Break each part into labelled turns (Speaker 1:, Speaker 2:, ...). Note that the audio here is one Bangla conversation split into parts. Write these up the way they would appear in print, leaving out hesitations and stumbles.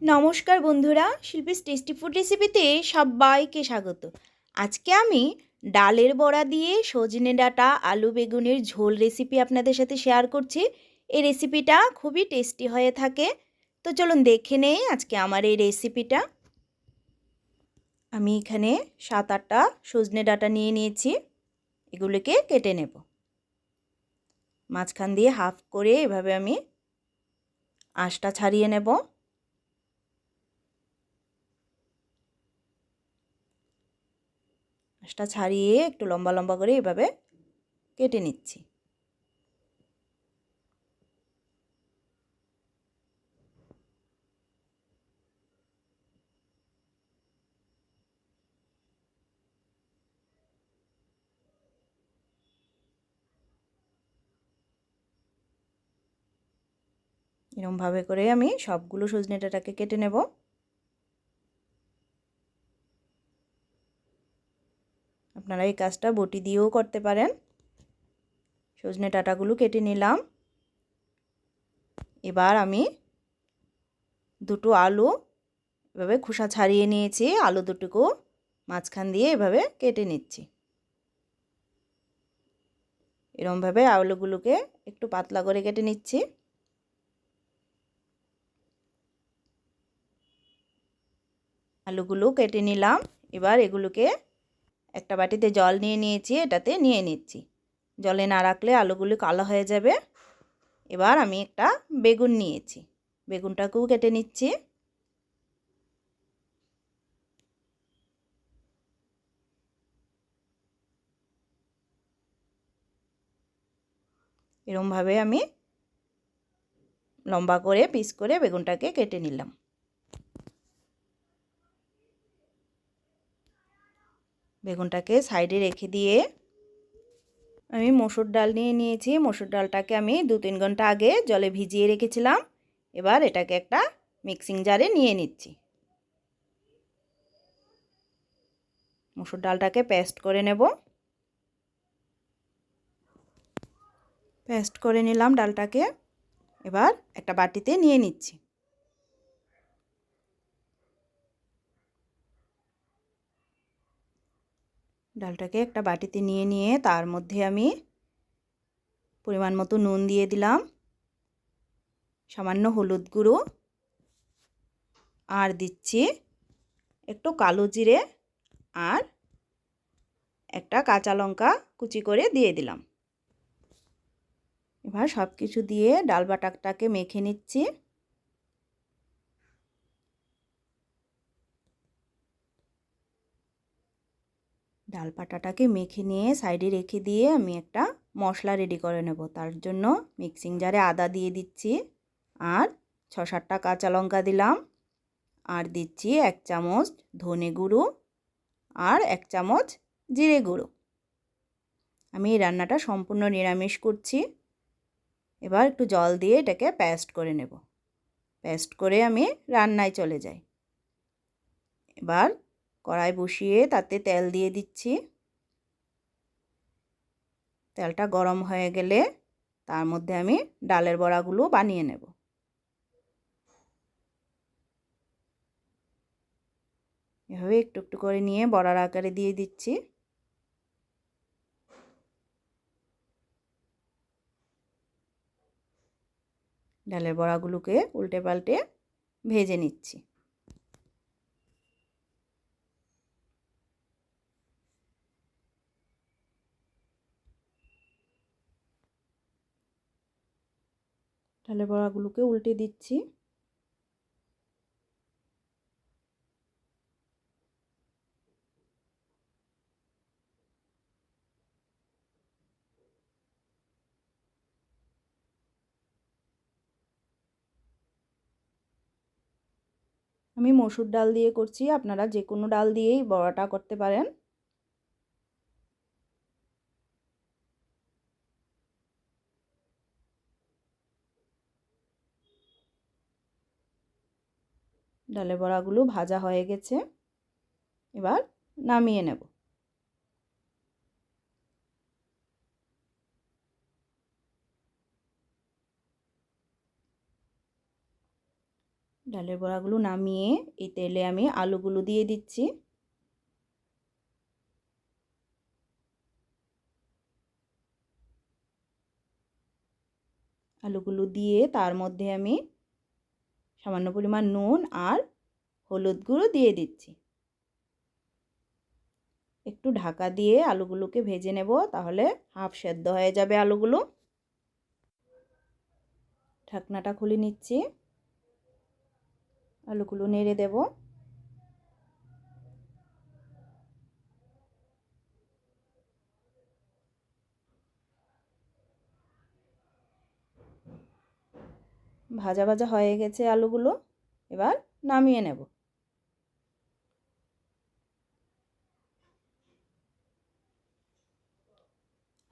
Speaker 1: নমস্কার বন্ধুরা, শিল্পীস টেস্টি ফুড রেসিপিতে সবাইকে স্বাগত। আজকে আমি ডালের বড়া দিয়ে সজনে ডাঁটা আলু বেগুনের ঝোল রেসিপি আপনাদের সাথে শেয়ার করছি। এই রেসিপিটা খুবই টেস্টি হয়ে থাকে। তো চলুন দেখে নেই আজকে আমার এই রেসিপিটা। আমি এখানে 7-8টা সজনে ডাঁটা নিয়ে নিয়েছি। এগুলোকে কেটে নেব। মাঝখান দিয়ে হাফ করে এভাবে আমি আঁশটা ছাড়িয়ে নেব। আঁশটা ছাড়িয়ে একটু লম্বা লম্বা করে এভাবে কেটে নিচ্ছি। এরকমভাবে করে আমি সবগুলো সজনে ডাঁটাকে কেটে নেব। আপনারা এই কাজটা বটি দিয়েও করতে পারেন। সজনে ডাঁটাগুলো কেটে নিলাম। এবার আমি দুটো আলু এভাবে খোসা ছাড়িয়ে নিয়েছি। আলু দুটোকে মাঝখান দিয়ে এভাবে কেটে নিচ্ছি। এরকমভাবে আলুগুলোকে একটু পাতলা করে কেটে নিচ্ছি। আলুগুলো কেটে নিলাম। এবার এগুলোকে একটা বাটিতে জল নিয়ে নিয়েছি, এটাতে নিয়ে নিচ্ছি। জলে না রাখলে আলুগুলো কালো হয়ে যাবে। এবার আমি একটা বেগুন নিয়েছি, বেগুনটাকেও কেটে নিচ্ছি। এরকমভাবে আমি লম্বা করে পিস করে বেগুনটাকে কেটে নিলাম। বেগুনটাকে সাইডে রেখে দিয়ে আমি মসুর ডাল নিয়ে নিয়েছি। মসুর ডালটাকে আমি 2-3 ঘন্টা আগে জলে ভিজিয়ে রেখেছিলাম। এবার এটাকে একটা মিক্সিং জারে নিয়ে নিচ্ছি। মসুর ডালটাকে পেস্ট করে নেব। পেস্ট করে নিলাম ডালটাকে। এবার একটা বাটিতে নিয়ে নিচ্ছি। ডালটাকে একটা বাটিতে নিয়ে তার মধ্যে আমি পরিমাণ মতো নুন দিয়ে দিলাম, সামান্য হলুদ গুঁড়ো, আর দিচ্ছি একটু কালো জিরে, আর একটা কাঁচা লঙ্কা কুচি করে দিয়ে দিলাম। এবার সব কিছু দিয়ে ডাল বাটাটাকে মেখে নিচ্ছি। ডাল বাটাটাকে মেখে নিয়ে সাইডে রেখে দিয়ে আমি একটা মশলা রেডি করে নেব। তার জন্য মিক্সিং জারে আদা দিয়ে দিচ্ছি, আর 6-7টা কাঁচা লঙ্কা দিলাম, আর দিচ্ছি 1 চামচ ধনে গুঁড়ো আর 1 চামচ জিরে গুঁড়ো। আমি এই রান্নাটা সম্পূর্ণ নিরামিষ করছি। এবার একটু জল দিয়ে এটাকে পেস্ট করে নেব। পেস্ট করে আমি রান্নায় চলে যাই। এবার কড়াই বসিয়ে তাতে তেল দিয়ে দিচ্ছি। তেলটা গরম হয়ে গেলে তার মধ্যে আমি ডালের বড়াগুলো বানিয়ে নেব। এভাবে একটু একটু করে নিয়ে বড়ার আকারে দিয়ে দিচ্ছি। ডালের বড়াগুলোকে উল্টে পাল্টে ভেজে নিচ্ছি। ডালের বড়াগুলোকে উল্টে দিচ্ছি। আমি মসুর ডাল দিয়ে করছি, আপনারা যে কোনো ডাল দিয়েই বড়াটা করতে পারেন। ডালের বড়াগুলো ভাজা হয়ে গেছে। এবার নামিয়ে নেব। ডালের বড়াগুলো নামিয়ে এই তেলে আমি আলুগুলো দিয়ে দিচ্ছি। আলুগুলো দিয়ে তার মধ্যে আমি সামান্য পরিমাণ নুন আর হলুদ গুঁড়ো দিয়ে দিচ্ছি। একটু ঢাকা দিয়ে আলুগুলোকে ভেজে নেব, তাহলে হাফ সেদ্ধ হয়ে যাবে আলুগুলো। ঢাকনাটা খুলে নিচ্ছি, আলুগুলো নেড়ে দেব। ভাজা ভাজা হয়ে গেছে আলুগুলো, এবার নামিয়ে নেব।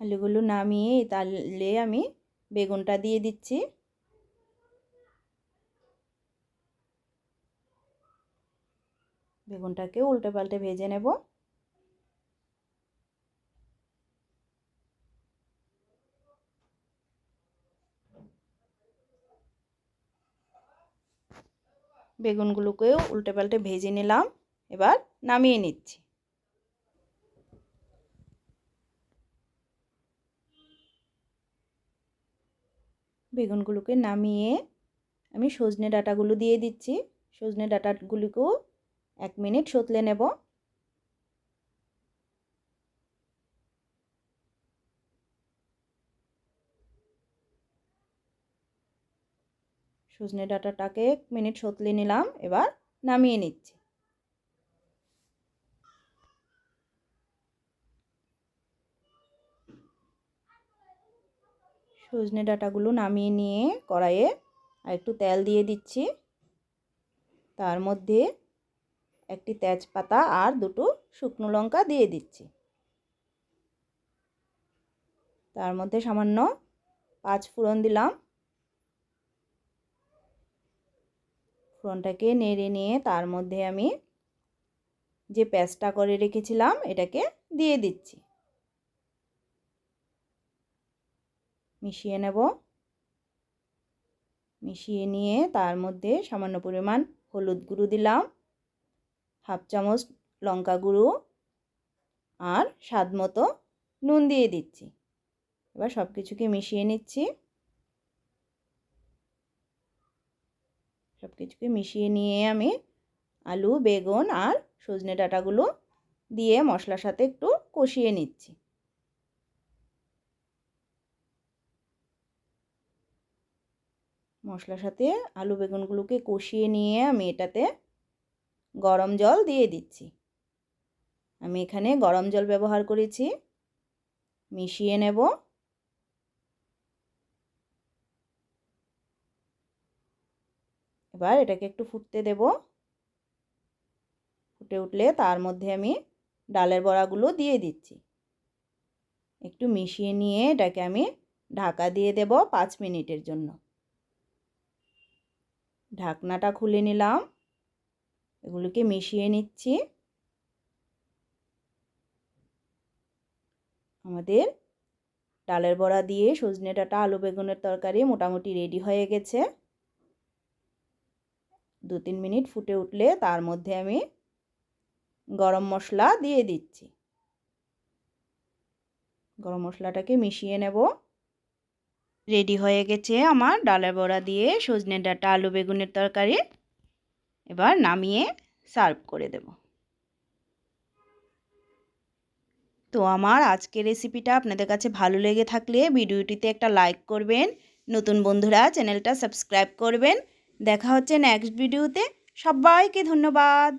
Speaker 1: আলুগুলো নামিয়ে তাহলে আমি বেগুনটা দিয়ে দিচ্ছি। বেগুনটাকে উল্টে পাল্টে ভেজে নেব। বেগুনগুলোকেও উল্টে পাল্টে ভেজে নিলাম, এবার নামিয়ে নিচ্ছি। বেগুনগুলোকে নামিয়ে আমি সজনে ডাঁটাগুলো দিয়ে দিচ্ছি। সজনে ডাঁটাগুলিকেও 1 মিনিট সতলে নেব। সজনে ডাঁটাটাকে 1 মিনিট সতলে নিলাম, এবার নামিয়ে নিচ্ছি। সজনে ডাঁটাগুলো নামিয়ে নিয়ে কড়াইয়ে আর একটু তেল দিয়ে দিচ্ছি। তার মধ্যে একটি তেজপাতা আর দুটো শুকনো লঙ্কা দিয়ে দিচ্ছি। তার মধ্যে সামান্য 5 ফোড়ন দিলাম। ফোড়নটাকে নেড়ে নিয়ে তার মধ্যে আমি যে পেস্টটা করে রেখেছিলাম এটাকে দিয়ে দিচ্ছি। মিশিয়ে নেব। মিশিয়ে নিয়ে তার মধ্যে সামান্য পরিমাণ হলুদ গুঁড়ো দিলাম, হাফ চামচ লঙ্কা গুঁড়ো আর স্বাদ মতো নুন দিয়ে দিচ্ছি। এবার সব কিছুকে মিশিয়ে নিচ্ছি। সব কিছুকে মিশিয়ে নিয়ে আমি আলু, বেগুন আর সজনে ডাঁটাগুলো দিয়ে মশলার সাথে একটু কষিয়ে নিচ্ছি। মশলার সাথে আলু বেগুনগুলোকে কষিয়ে নিয়ে আমি এটাতে গরম জল দিয়ে দিচ্ছি। আমি এখানে গরম জল ব্যবহার করেছি। মিশিয়ে নেব। এবার এটাকে একটু ফুটতে দেব। ফুটে উঠলে তার মধ্যে আমি ডালের বড়াগুলো দিয়ে দিচ্ছি। একটু মিশিয়ে নিয়ে এটাকে আমি ঢাকা দিয়ে দেব 5 মিনিটের জন্য। ঢাকনাটা খুলে নিলাম, এগুলোকে মিশিয়ে নিচ্ছি। আমাদের ডালের বড়া দিয়ে সজনে ডাঁটা আলু বেগুনের তরকারি মোটামুটি রেডি হয়ে গেছে। 2-3 মিনিট ফুটে উঠলে তার মধ্যে আমি গরম মশলা দিয়ে দিচ্ছি। গরম মশলাটাকে মিশিয়ে নেব। রেডি হয়ে গেছে আমার ডালের বড়া দিয়ে সজনে ডাঁটা আলু বেগুনের তরকারি। এবার নামিয়ে সার্ভ করে দেব। তো আমার আজকের রেসিপিটা আপনাদের কাছে ভালো লেগে থাকলে ভিডিওটিতে একটা লাইক করবেন। নতুন বন্ধুরা চ্যানেলটা সাবস্ক্রাইব করবেন। দেখা হচ্ছে নেক্সট ভিডিওতে। সবাইকে ধন্যবাদ।